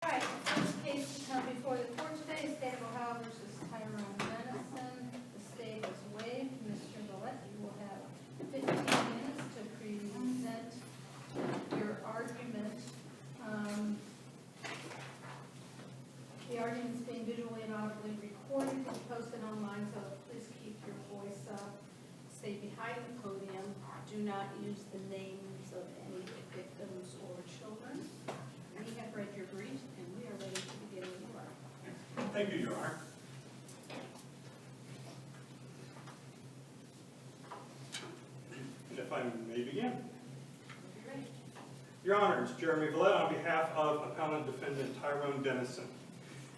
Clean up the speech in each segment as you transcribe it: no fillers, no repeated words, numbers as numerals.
All right, the first case to come before the court today is State of Ohio versus Tyrone Dennison. The state has waived. Mr. Villette, you will have 15 minutes to present your argument. The argument is being visually and audibly recorded and posted online, so please keep your voice up. Stay behind the podium. Do not use the names of any victims or children. We have read your briefs, and we are ready to begin when you are. Thank you, Your Honor. And if I may begin. Ready. Your Honors, Jeremy Villette on behalf of appellant defendant Tyrone Dennison.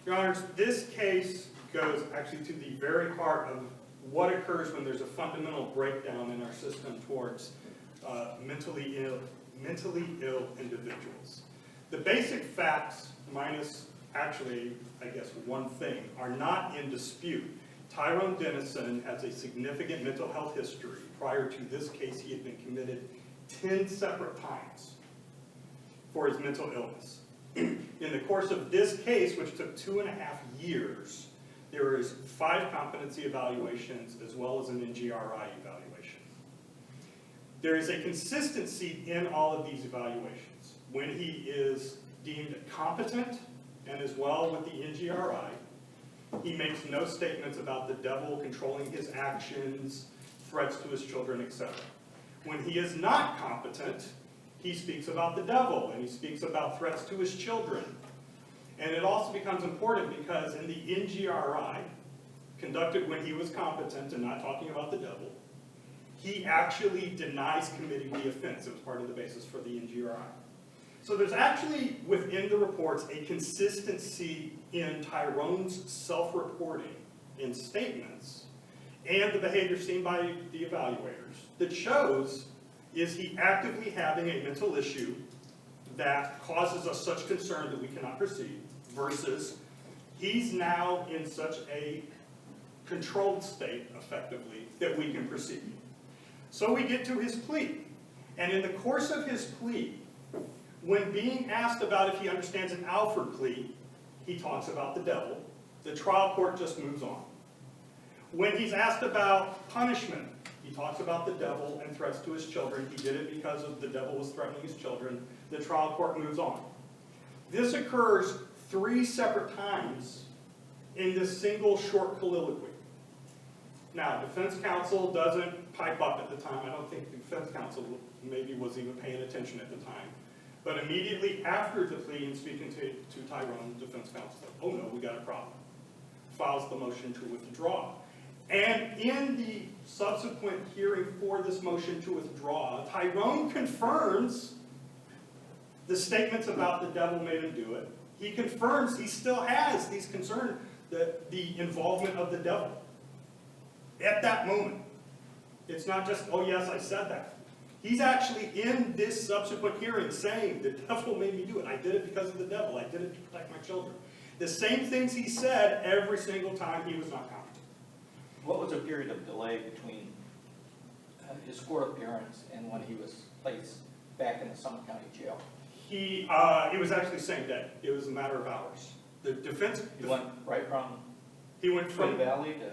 Your Honors, this case goes actually to the very heart of what occurs when there's a fundamental breakdown in our system towards mentally ill individuals. The basic facts, minus actually, I guess, one thing, are not in dispute. Tyrone Dennison has a significant mental health history. Prior to this case, he had been committed 10 separate times for his mental illness. In the course of this case, which took 2.5 years, there is 5 competency evaluations as well as an NGRI evaluation. There is a consistency in all of these evaluations. When he is deemed competent, and as well with the NGRI, he makes no statements about the devil controlling his actions, threats to his children, etc. When he is not competent, he speaks about the devil, and he speaks about threats to his children. And it also becomes important because in the NGRI, conducted when he was competent and not talking about the devil, he actually denies committing the offense. It was part of the basis for the NGRI. So there's actually, within the reports, a consistency in Tyrone's self-reporting in statements and the behavior seen by the evaluators that shows is he actively having a mental issue that causes us such concern that we cannot proceed, versus he's now in such a controlled state, effectively, that we can proceed. So we get to his plea. And in the course of his plea, when being asked about if he understands an Alford plea, he talks about the devil. The trial court just moves on. When he's asked about punishment, he talks about the devil and threats to his children. He did it because of the devil was threatening his children. The trial court moves on. This occurs 3 separate times in this single short colloquy. Now, defense counsel doesn't pipe up at the time. I don't think the defense counsel maybe was even paying attention at the time. But immediately after the plea and speaking to Tyrone, the defense counsel said, oh no, we got a problem. Files the motion to withdraw. And in the subsequent hearing for this motion to withdraw, Tyrone confirms the statements about the devil made him do it. He confirms he still has these concerns, the involvement of the devil. At that moment. It's not just, oh yes, I said that. He's actually in this subsequent hearing saying, the devil made me do it. I did it because of the devil. I did it to protect my children. The same things he said every single time he was not competent. What was a period of delay between his court appearance and when he was placed back in the Summit County Jail? It was actually the same day. It was a matter of hours. The defense... He went right from Twin Valley to...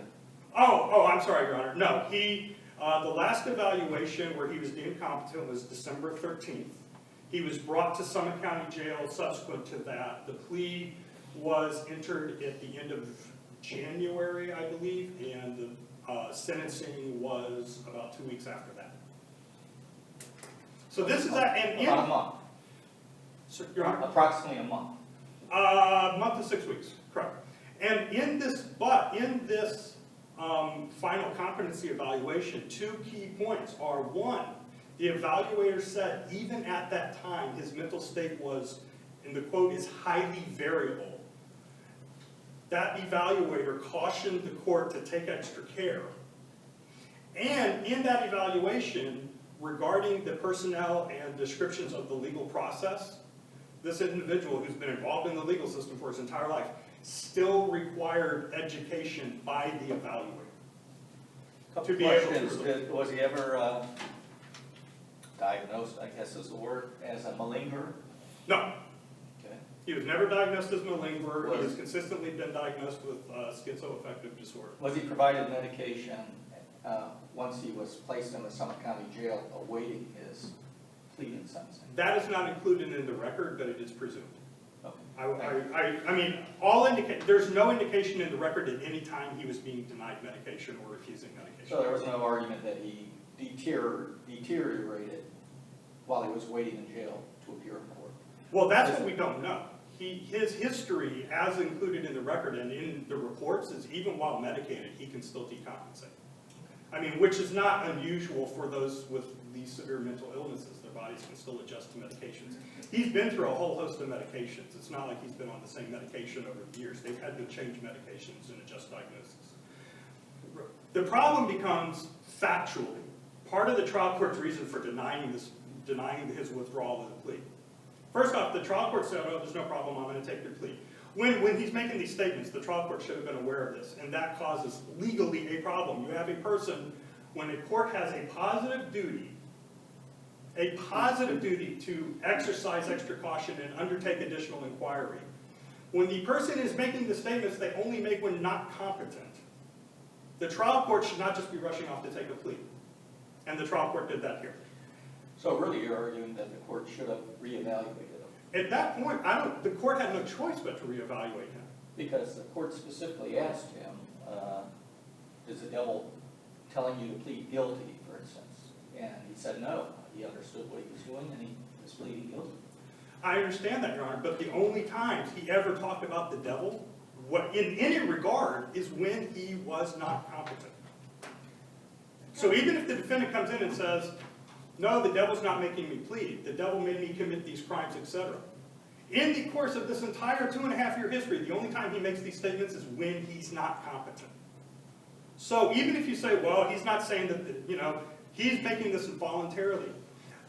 Oh, I'm sorry, Your Honor. No, the last evaluation where he was deemed competent was December 13th. He was brought to Summit County Jail subsequent to that. The plea was entered at the end of January, I believe, and the sentencing was about 2 weeks after that. So this is about a month. So, Your Honor? Approximately a month. A month to 6 weeks, correct. And in this final competency evaluation, 2 key points are: 1, the evaluator said even at that time his mental state was, and the quote is, highly variable. That evaluator cautioned the court to take extra care. And in that evaluation, regarding the personnel and descriptions of the legal process, this individual who's been involved in the legal system for his entire life still required education by the evaluator. Couple questions. Was he ever diagnosed, I guess is the word, as a malingerer? No. Okay. He was never diagnosed as malingerer. He has consistently been diagnosed with schizoaffective disorder. Was he provided medication once he was placed in the Summit County Jail awaiting his plea and sentencing? That is not included in the record, but it is presumed. Okay. I mean, there's no indication in the record at any time he was being denied medication or refusing medication. So there was no argument that he deteriorated while he was waiting in jail to appear in court? Well, that's what we don't know. His history, as included in the record and in the reports, is even while medicated, he can still decompensate. I mean, which is not unusual for those with these severe mental illnesses. Their bodies can still adjust to medications. He's been through a whole host of medications. It's not like he's been on the same medication over the years. They've had to change medications and adjust diagnosis. The problem becomes factually. Part of the trial court's reason for denying his withdrawal of the plea. First off, the trial court said, oh, there's no problem, I'm going to take your plea. When he's making these statements, the trial court should have been aware of this, and that causes legally a problem. You have a person, when a court has a positive duty to exercise extra caution and undertake additional inquiry, when the person is making the statements they only make when not competent, the trial court should not just be rushing off to take a plea. And the trial court did that here. So really you're arguing that the court should have reevaluated him? At that point, the court had no choice but to reevaluate him. Because the court specifically asked him, is the devil telling you to plead guilty, for instance? And he said no. He understood what he was doing and he was pleading guilty. I understand that, Your Honor, but the only times he ever talked about the devil, in any regard, is when he was not competent. So even if the defendant comes in and says, no, the devil's not making me plead, the devil made me commit these crimes, etc. In the course of this entire 2.5-year history, the only time he makes these statements is when he's not competent. So even if you say, well, he's not saying that, he's making this voluntarily.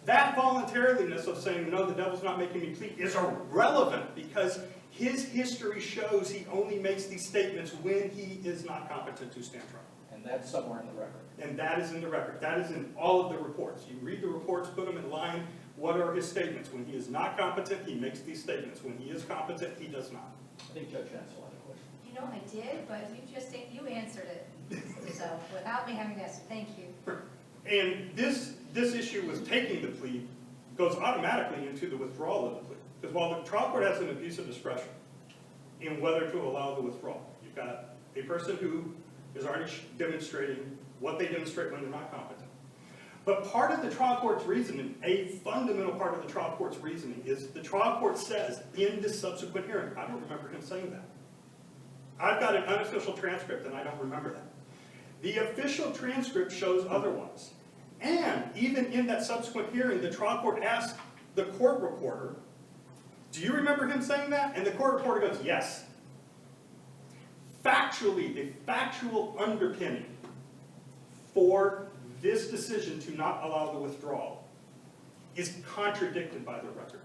That voluntariness of saying, no, the devil's not making me plead is irrelevant because his history shows he only makes these statements when he is not competent to stand trial. And that's somewhere in the record. And that is in the record. That is in all of the reports. You read the reports, put them in line. What are his statements? When he is not competent, he makes these statements. When he is competent, he does not. I think Judge Hansel had a question. I did, but you answered it. So without me having to ask, thank you. And this issue with taking the plea goes automatically into the withdrawal of the plea. Because while the trial court has an abuse of discretion in whether to allow the withdrawal, you've got a person who is already demonstrating what they demonstrate when they're not competent. But part of the trial court's reasoning, a fundamental part of the trial court's reasoning, is the trial court says in this subsequent hearing, I don't remember him saying that. I've got an unofficial transcript and I don't remember that. The official transcript shows otherwise. And even in that subsequent hearing, the trial court asked the court reporter, do you remember him saying that? And the court reporter goes, yes. Factually, the factual underpinning for this decision to not allow the withdrawal is contradicted by the record.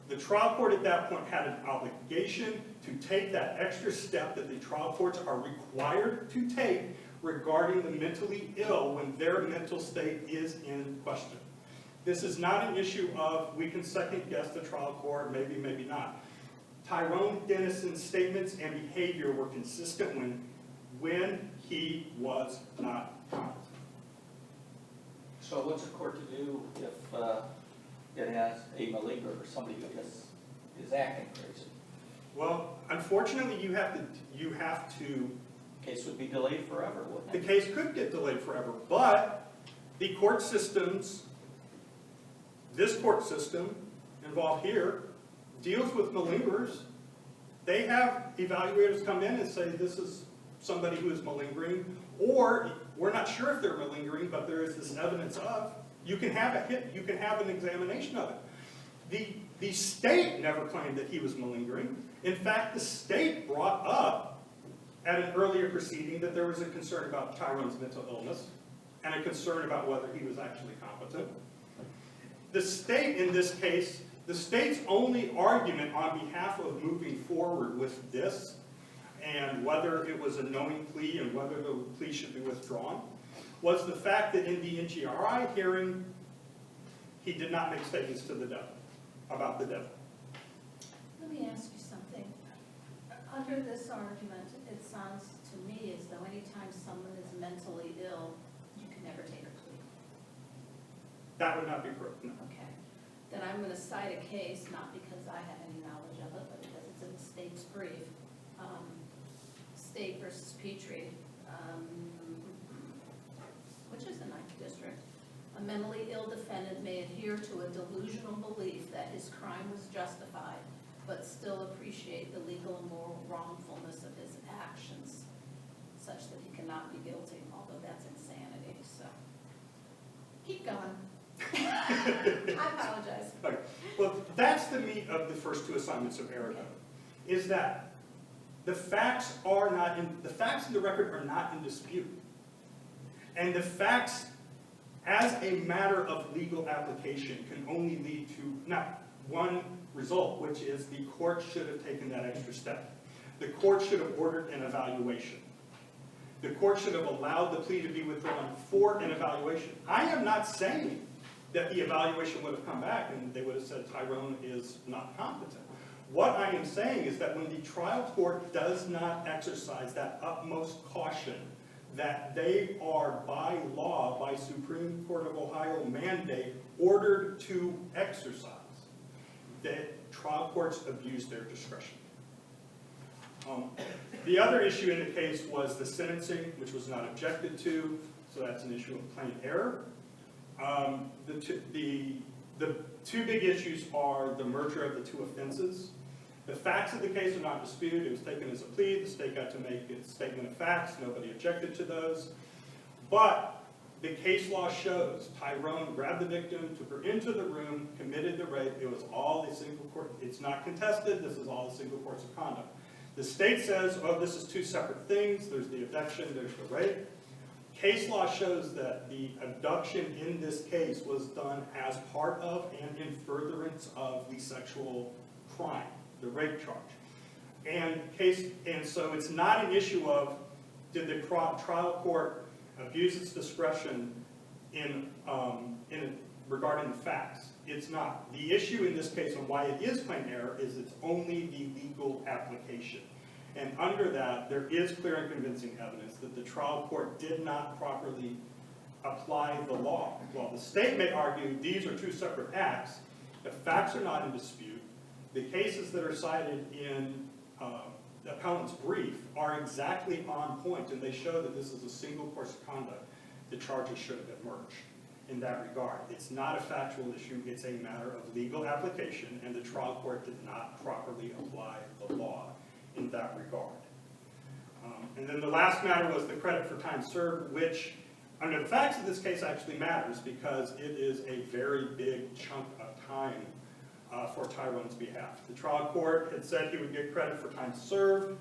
The trial court at that point had an obligation to take that extra step that the trial courts are required to take regarding the mentally ill when their mental state is in question. This is not an issue of we can second guess the trial court, maybe, maybe not. Tyrone Dennison's statements and behavior were consistent when he was not competent. So what's a court to do if it has a malingerer or somebody who just is acting crazy? Well, unfortunately, you have to. Case would be delayed forever, wouldn't The it? case could get delayed forever, but the court systems, this court system involved here, deals with malingerers. They have evaluators come in and say this is somebody who is malingering, or we're not sure if they're malingering, but there is this evidence of. You can have a hit, you can have an examination of it. The state never claimed that he was malingering. In fact, the state brought up at an earlier proceeding that there was a concern about Tyrone's mental illness and a concern about whether he was actually competent. The state, in this case, the state's only argument on behalf of moving forward with this and whether it was a knowing plea and whether the plea should be withdrawn was the fact that in the NGRI hearing, he did not make statements to the devil. about the devil. Let me ask you something. Under this argument, it sounds to me as though anytime someone is mentally ill, you can never take a plea. That would not be correct, no. Okay. Then I'm going to cite a case, not because I have any knowledge of it, but because it's in the state's brief. State versus Petrie, which is the 9th district. A mentally ill defendant may adhere to a delusional belief that his crime was justified, but still appreciate the legal and moral wrongfulness of his actions, such that he cannot be guilty, although that's insanity, so. Keep going. I apologize. Okay. Well, that's the meat of the first two assignments of error, is that the facts in the record are not in dispute. And the facts, as a matter of legal application, can only lead to not one result, which is the court should have taken that extra step. The court should have ordered an evaluation. The court should have allowed the plea to be withdrawn for an evaluation. I am not saying that the evaluation would have come back and they would have said Tyrone is not competent. What I am saying is that when the trial court does not exercise that utmost caution that they are by law, by Supreme Court of Ohio mandate, ordered to exercise, that trial courts abuse their discretion. The other issue in the case was the sentencing, which was not objected to, so that's an issue of plain error. The two big issues are the merger of the two offenses. The facts of the case are not disputed. It was taken as a plea. The state got to make its statement of facts. Nobody objected to those. But the case law shows Tyrone grabbed the victim, took her into the room, committed the rape. It was all a single court. It's not contested. This is all a single course of conduct. The state says, oh, this is two separate things. There's the abduction, there's the rape. Case law shows that the abduction in this case was done as part of and in furtherance of the sexual crime, the rape charge. And so it's not an issue of did the trial court abuse its discretion in regarding the facts. It's not. The issue in this case and why it is plain error is it's only the legal application. And under that, there is clear and convincing evidence that the trial court did not properly apply the law. While the state may argue these are two separate acts, the facts are not in dispute. The cases that are cited in the appellant's brief are exactly on point, and they show that this is a single course of conduct. The charges should have been merged in that regard. It's not a factual issue, it's a matter of legal application, and the trial court did not properly apply the law in that regard. And then the last matter was the credit for time served, which under the facts of this case actually matters because it is a very big chunk of time for Tyrone's behalf. The trial court had said he would get credit for time served.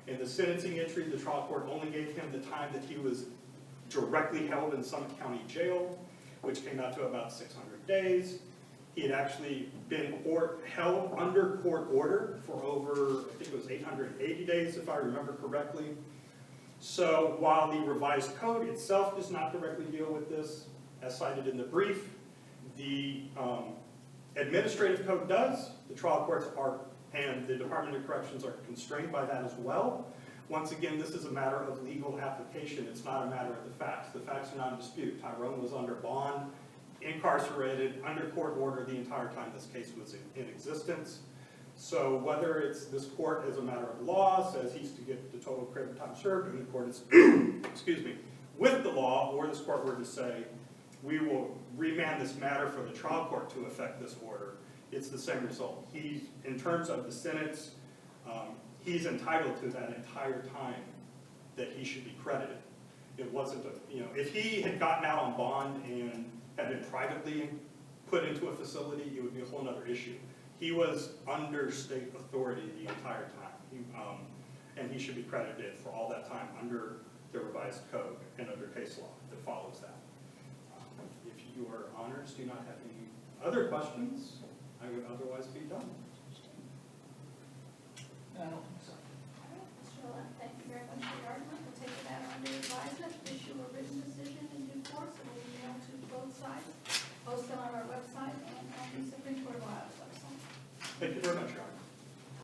In the sentencing entry, the trial court only gave him the time that he was directly held in Summit County Jail, which came out to about 600 days. He had actually been held under court order for over, I think it was 880 days, if I remember correctly. So while the revised code itself does not directly deal with this, as cited in the brief, the administrative code does. The trial courts are, and the Department of Corrections are constrained by that as well. Once again, this is a matter of legal application. It's not a matter of the facts. The facts are not in dispute. Tyrone was under bond, incarcerated, under court order the entire time this case was in existence. So whether it's this court as a matter of law says he's to get the total credit time served, and the court is, excuse me, with the law, or this court were to say, we will remand this matter for the trial court to effect this order, it's the same result. He's, in terms of the sentence, he's entitled to that entire time that he should be credited. It wasn't, if he had gotten out on bond and had been privately put into a facility, it would be a whole other issue. He was under state authority the entire time, and he should be credited for all that time under the revised code and under case law that follows that. If your honors do not have any other questions, I would otherwise be done.